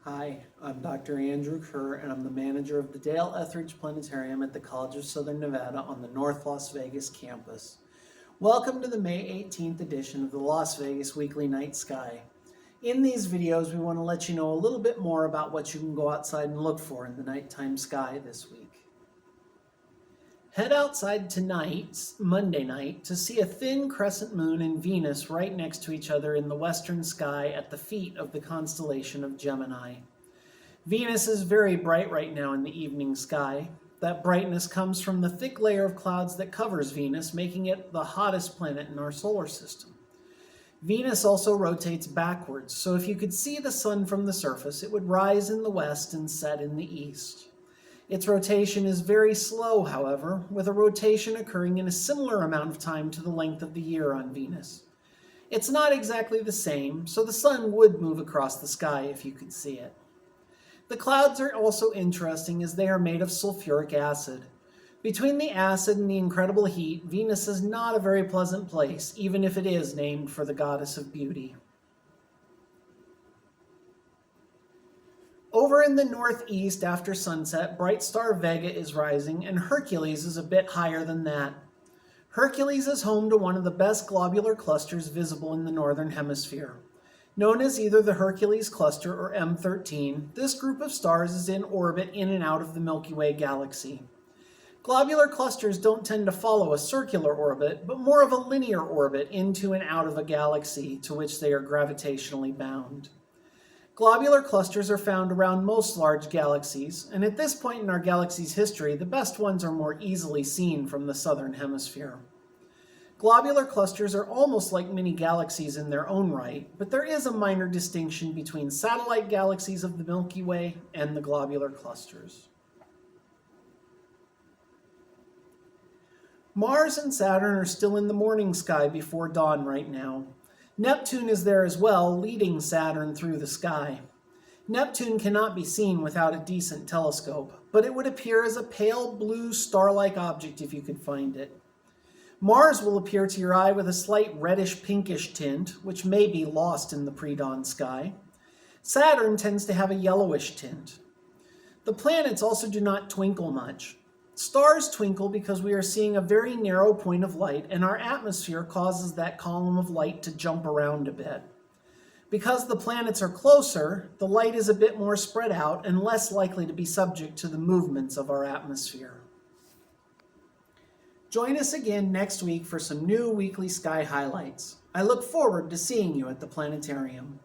Hi, I'm Dr. Andrew Kerr, and I'm the manager of the Dale Etheridge Planetarium at the College of Southern Nevada on the North Las Vegas campus. Welcome to the May 18th edition of the Las Vegas Weekly Night Sky. In these videos, we want to let you know a little bit more about what you can go outside and look for in the nighttime sky this week. Head outside tonight, Monday night, to see a thin crescent moon and Venus right next to each other in the western sky at the feet of the constellation of Gemini. Venus is very bright right now in the evening sky. That brightness comes from the thick layer of clouds that covers Venus, making it the hottest planet in our solar system. Venus also rotates backwards, so if you could see the sun from the surface, it would rise in the west and set in the east. Its rotation is very slow, however, with a rotation occurring in a similar amount of time to the length of the year on Venus. It's not exactly the same, so the sun would move across the sky if you could see it. The clouds are also interesting as they are made of sulfuric acid. Between the acid and the incredible heat, Venus is not a very pleasant place, even if it is named for the goddess of beauty. Over in the northeast after sunset, bright star Vega is rising, and Hercules is a bit higher than that. Hercules is home to one of the best globular clusters visible in the northern hemisphere. Known as either the Hercules cluster or M13, this group of stars is in orbit in and out of the Milky Way galaxy. Globular clusters don't tend to follow a circular orbit, but more of a linear orbit into and out of a galaxy to which they are gravitationally bound. Globular clusters are found around most large galaxies, and at this point in our galaxy's history, the best ones are more easily seen from the southern hemisphere. Globular clusters are almost like mini galaxies in their own right, but there is a minor distinction between satellite galaxies of the Milky Way and the globular clusters. Mars and Saturn are still in the morning sky before dawn right now. Neptune is there as well, leading Saturn through the sky. Neptune cannot be seen without a decent telescope, but it would appear as a pale blue star-like object if you could find it. Mars will appear to your eye with a slight reddish-pinkish tint, which may be lost in the pre-dawn sky. Saturn tends to have a yellowish tint. The planets also do not twinkle much. Stars twinkle because we are seeing a very narrow point of light, and our atmosphere causes that column of light to jump around a bit. Because the planets are closer, the light is a bit more spread out and less likely to be subject to the movements of our atmosphere. Join us again next week for some new weekly sky highlights. I look forward to seeing you at the planetarium.